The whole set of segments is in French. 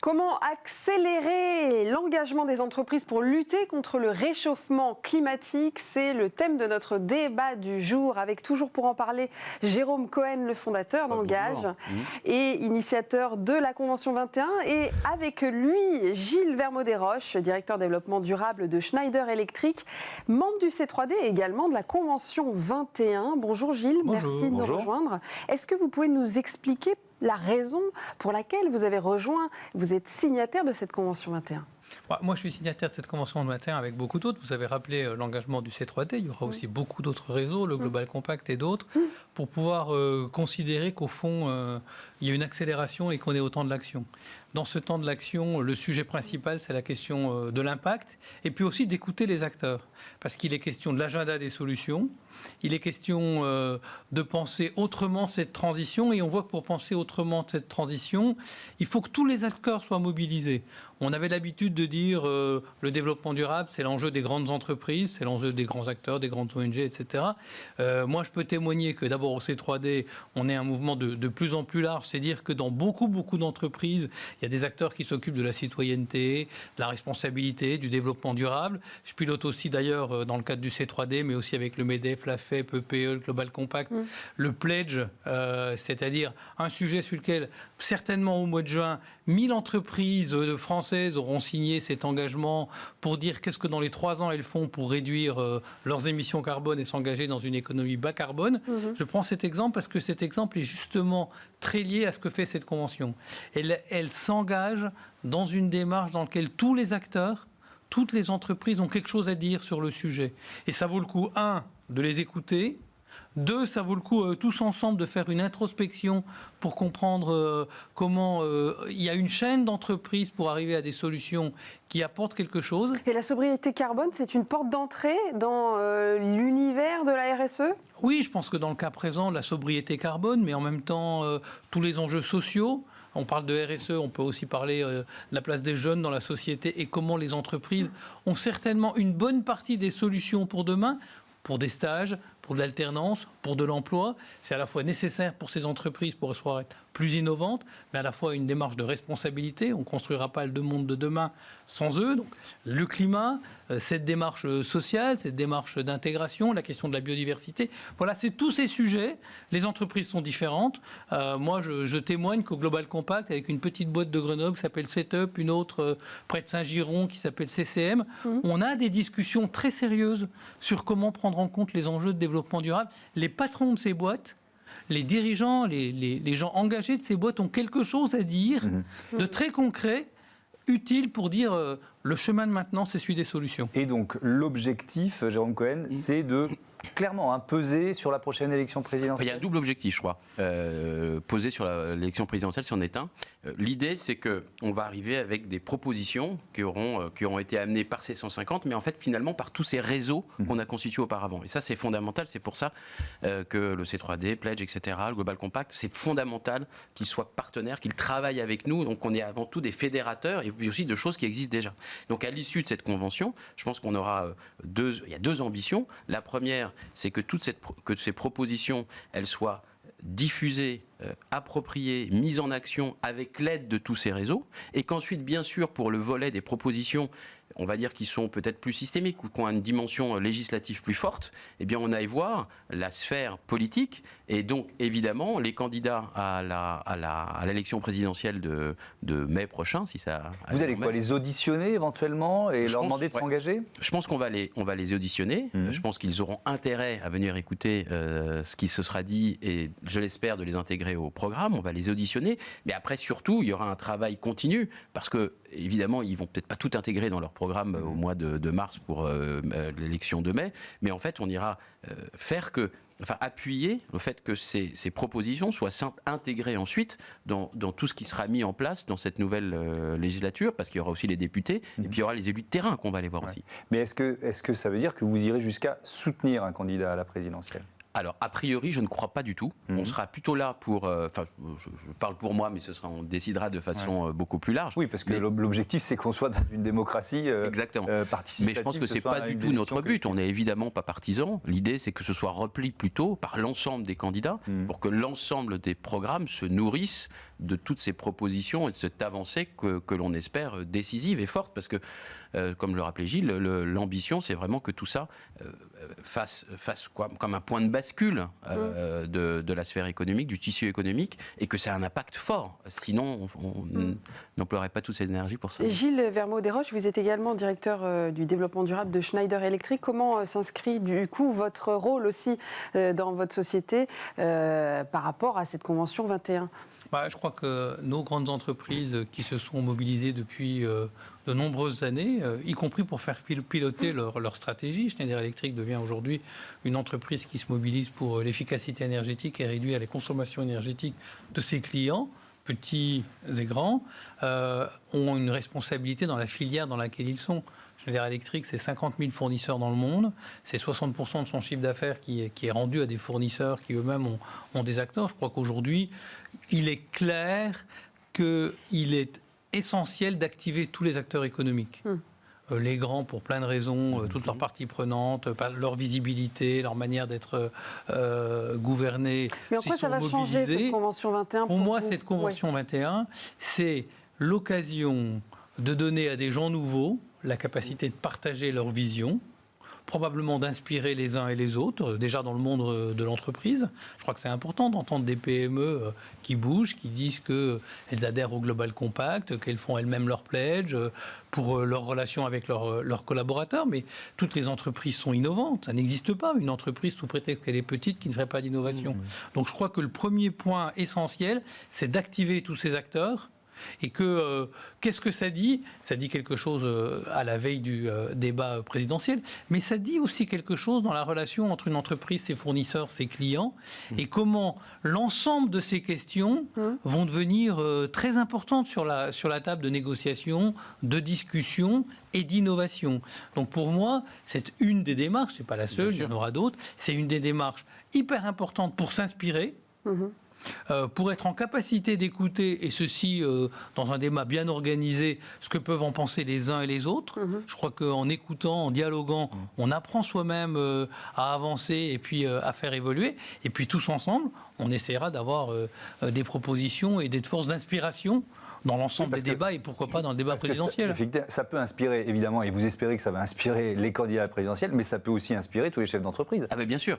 Comment accélérer l'engagement des entreprises pour lutter contre le réchauffement climatique? C'est le thème de notre débat du jour, avec toujours pour en parler Jérôme Cohen, le fondateur d'Engage et initiateur de la Convention 21, et avec lui Gilles Vermaux-Desroches, directeur développement durable de Schneider Electric, membre du C3D et également de la Convention 21. Bonjour Gilles, merci de nous rejoindre. Est-ce que vous pouvez nous expliquer la raison pour laquelle vous avez rejoint, vous êtes signataire de cette Convention 21? Moi, je suis signataire de cette Convention 21 avec beaucoup d'autres. Vous avez rappelé l'engagement du C3D. Il y aura aussi beaucoup d'autres réseaux, le Global Compact et d'autres, pour pouvoir considérer qu'au fond, il y a une accélération et qu'on est au temps de l'action. Dans ce temps de l'action, le sujet principal, c'est la question de l'impact et puis aussi d'écouter les acteurs. Parce qu'il est question de l'agenda des solutions, il est question de penser autrement cette transition, et on voit que pour penser autrement cette transition, il faut que tous les acteurs soient mobilisés. On avait l'habitude de dire le développement durable, c'est l'enjeu des grandes entreprises, c'est l'enjeu des grands acteurs, des grandes ONG, etc. Moi, je peux témoigner que d'abord au C3D, on est un mouvement de plus en plus large. C'est dire que dans beaucoup d'entreprises, il y a des acteurs qui s'occupent de la citoyenneté, de la responsabilité, du développement durable. Je pilote aussi d'ailleurs dans le cadre du C3D, mais aussi avec le MEDEF, la FEP, EPE, le Global Compact, le Pledge, c'est-à-dire un sujet sur lequel, certainement au mois de juin, 1000 entreprises françaises auront signé cet engagement pour dire qu'est-ce que dans les 3 ans elles font pour réduire leurs émissions carbone et s'engager dans une économie bas carbone. Je prends cet exemple parce que cet exemple est justement très lié à ce que fait cette convention. Elle s'engage dans une démarche dans laquelle tous les acteurs, toutes les entreprises ont quelque chose à dire sur le sujet. Et ça vaut le coup, 1, de les écouter. 2, ça vaut le coup tous ensemble de faire une introspection pour comprendre comment il y a une chaîne d'entreprises pour arriver à des solutions qui apportent quelque chose. Et la sobriété carbone, c'est une porte d'entrée dans l'univers de la RSE? Oui, je pense que dans le cas présent, la sobriété carbone, mais en même temps tous les enjeux sociaux. On parle de RSE, on peut aussi parler de la place des jeunes dans la société et comment les entreprises ont certainement une bonne partie des solutions pour demain, pour des stages, pour de l'alternance, pour de l'emploi. C'est à la fois nécessaire pour ces entreprises pour être plus innovantes, mais à la fois une démarche de responsabilité. On ne construira pas le monde de demain sans eux. Donc, le climat, cette démarche sociale, cette démarche d'intégration, la question de la biodiversité. Voilà, c'est tous ces sujets. Les entreprises sont différentes. Moi, je témoigne qu'au Global Compact, avec une petite boîte de Grenoble qui s'appelle Setup, une autre près de Saint-Giron qui s'appelle CCM, on a des discussions très sérieuses sur comment prendre en compte les enjeux de développement durable. Les patrons de ces boîtes, les dirigeants, les gens engagés de ces boîtes ont quelque chose à dire de très concret, utile pour dire le chemin de maintenant, c'est celui des solutions. Et donc l'objectif, Jérôme Cohen, c'est de clairement peser sur la prochaine élection présidentielle. Il y a un double objectif, je crois, poser sur l'élection présidentielle, si on est un. L'idée, c'est qu'on va arriver avec des propositions qui auront été amenées par ces 150, mais en fait, finalement, par tous ces réseaux qu'on a constitués auparavant. Et ça, c'est fondamental. C'est pour ça que le C3D, Pledge, etc., le Global Compact, c'est fondamental qu'ils soient partenaires, qu'ils travaillent avec nous. Donc, on est avant tout des fédérateurs et puis aussi de choses qui existent déjà. Donc, à l'issue de cette convention, je pense qu'on aura il y a 2 ambitions. La première, c'est que que ces propositions, elles soient diffusées, appropriées, mises en action avec l'aide de tous ces réseaux, et qu'ensuite, bien sûr, pour le volet des propositions, on va dire qui sont peut-être plus systémiques ou qui ont une dimension législative plus forte, eh bien, on aille voir la sphère politique et donc, évidemment, les candidats à l'élection présidentielle de mai prochain, si ça... Vous allez quoi, les auditionner éventuellement et leur demander de s'engager ? Je pense qu'on va les auditionner. Je pense qu'ils auront intérêt à venir écouter ce qui se sera dit et, je l'espère, de les intégrer au programme. On va les auditionner. Mais après, surtout, il y aura un travail continu parce que, évidemment, ils vont peut-être pas tout intégrer dans leur programme au mois de mars pour l'élection de mai, mais en fait, on ira appuyer le fait que ces propositions soient intégrées ensuite dans tout ce qui sera mis en place dans cette nouvelle législature, parce qu'il y aura aussi les députés, et puis il y aura les élus de terrain qu'on va aller voir aussi. Mais est-ce que ça veut dire que vous irez jusqu'à soutenir un candidat à la présidentielle ? Alors, a priori, je ne crois pas du tout. On sera plutôt là pour... Enfin, je parle pour moi, mais on décidera de façon beaucoup plus large. Oui, parce que mais, l'objectif, c'est qu'on soit dans une démocratie exactement. participative. Mais je pense que c'est pas du tout notre but. On n'est évidemment pas partisans. L'idée, c'est que ce soit repli plutôt par l'ensemble des candidats pour que l'ensemble des programmes se nourrissent de toutes ces propositions et de cette avancée que l'on espère décisive et forte. Parce que, comme le rappelait Gilles, l'ambition, c'est vraiment que tout ça fasse quoi, comme un point de bascule de la sphère économique, du tissu économique, et que ça a un impact fort. Sinon, on n'emploierait pas toute cette énergie pour ça. Et Gilles Vermeau-Desroches, vous êtes également directeur du développement durable de Schneider Electric. Comment s'inscrit du coup votre rôle aussi dans votre société par rapport à cette Convention 21 ? Je crois que nos grandes entreprises qui se sont mobilisées depuis de nombreuses années, y compris pour faire piloter leur stratégie. Schneider Electric devient aujourd'hui une entreprise qui se mobilise pour l'efficacité énergétique et réduire les consommations énergétiques de ses clients, petits et grands, ont une responsabilité dans la filière dans laquelle ils sont. Schneider Electric, c'est 50 000 fournisseurs dans le monde, c'est 60% de son chiffre d'affaires qui est rendu à des fournisseurs qui eux-mêmes ont des acteurs. Je crois qu'aujourd'hui, il est clair qu'il est essentiel d'activer tous les acteurs économiques. Les grands pour plein de raisons, toutes leurs parties prenantes, leur visibilité, leur manière d'être gouvernés. Mais en quoi ça va changer cette Convention 21 pour moi, cette Convention 21, c'est l'occasion de donner à des gens nouveaux la capacité de partager leur vision, probablement d'inspirer les uns et les autres, déjà dans le monde de l'entreprise. Je crois que c'est important d'entendre des PME qui bougent, qui disent qu'elles adhèrent au Global Compact, qu'elles font elles-mêmes leur pledge pour leur relation avec leurs collaborateurs. Mais toutes les entreprises sont innovantes. Ça n'existe pas, une entreprise sous prétexte qu'elle est petite qui ne ferait pas d'innovation. Donc je crois que le premier point essentiel, c'est d'activer tous ces acteurs. Et qu'est-ce que ça dit ? Ça dit quelque chose à la veille du débat présidentiel, mais ça dit aussi quelque chose dans la relation entre une entreprise, ses fournisseurs, ses clients, et comment l'ensemble de ces questions vont devenir très importantes sur la table de négociation, de discussion et d'innovation. Donc pour moi, c'est une des démarches, c'est pas la seule, il y en aura d'autres, c'est une des démarches hyper importantes pour s'inspirer. Pour être en capacité d'écouter, et ceci dans un débat bien organisé, ce que peuvent en penser les uns et les autres. Je crois qu'en écoutant, en dialoguant, on apprend soi-même à avancer et puis à faire évoluer. Et puis tous ensemble, on essaiera d'avoir des propositions et des forces d'inspiration dans l'ensemble des débats et pourquoi pas dans le débat présidentiel. Ça peut inspirer, évidemment, et vous espérez que ça va inspirer les candidats à la présidentielle, mais ça peut aussi inspirer tous les chefs d'entreprise. Ah ben bien sûr.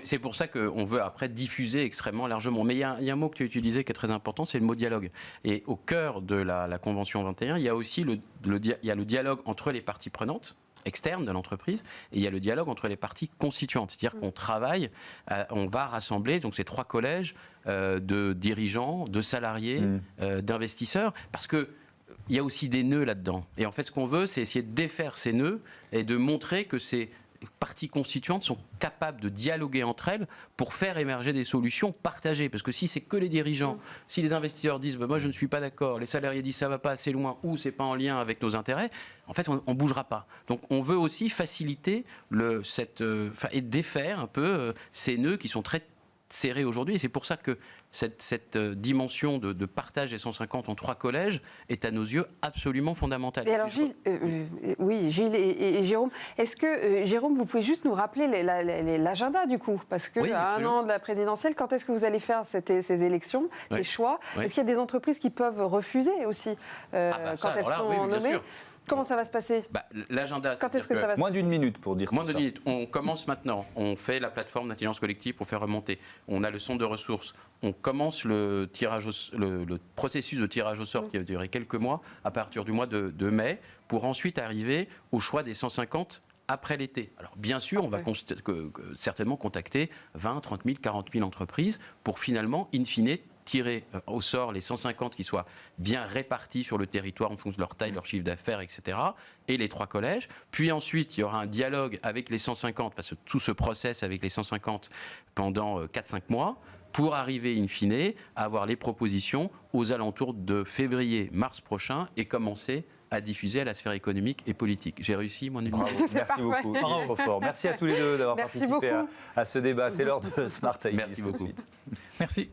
C'est pour ça qu'on veut après diffuser extrêmement largement. Mais il y a un mot que tu as utilisé qui est très important, c'est le mot dialogue. Et au cœur de la Convention 21, il y a aussi le dialogue entre les parties prenantes externe de l'entreprise, et il y a le dialogue entre les parties constituantes. C'est-à-dire qu'on travaille, on va rassembler donc ces 3 collèges de dirigeants, de salariés, d'investisseurs, parce que il y a aussi des nœuds là-dedans. Et en fait, ce qu'on veut, c'est essayer de défaire ces nœuds et de montrer que ces parties constituantes sont capables de dialoguer entre elles pour faire émerger des solutions partagées. Parce que si c'est que les dirigeants, si les investisseurs disent moi je ne suis pas d'accord, les salariés disent ça va pas assez loin ou c'est pas en lien avec nos intérêts, en fait on bougera pas. Donc on veut aussi faciliter et défaire un peu ces nœuds qui sont très serrés aujourd'hui. Et c'est pour ça que cette dimension de partage des 150 en 3 collèges est à nos yeux absolument fondamentale. Et alors Gilles, Gilles et Jérôme, est-ce que Jérôme, vous pouvez juste nous rappeler l'agenda du coup, parce que à un an de la présidentielle, quand est-ce que vous allez faire ces élections, ces choix ? Est-ce qu'il y a des entreprises qui peuvent refuser aussi quand elles sont nommées ? Comment ça va se passer ? L'agenda, quand est-ce que ça va se Moins d'une minute pour dire Moins d'une minute. On commence maintenant. On fait la plateforme d'intelligence collective pour faire remonter. On a le centre de ressources. On commence le processus de tirage au sort qui va durer quelques mois à partir du mois de mai pour ensuite arriver au choix des 150 après l'été. Alors bien sûr, on va certainement contacter 20, 30 000, 40 000 entreprises pour finalement, in fine, tirer au sort les 150 qui soient bien répartis sur le territoire en fonction de leur taille, leur chiffre d'affaires, etc. Et les 3 collèges. Puis ensuite, il y aura un dialogue avec les 150, parce que tout ce process avec les 150 pendant 4-5 mois. pour arriver in fine à avoir les propositions aux alentours de février-mars prochain et commencer à diffuser à la sphère économique et politique. J'ai réussi mon numéro. Bravo, merci beaucoup, Yves Fraufort. Merci à tous les deux d'avoir participé à ce débat. C'est l'heure de Smart Time. Merci beaucoup. Merci.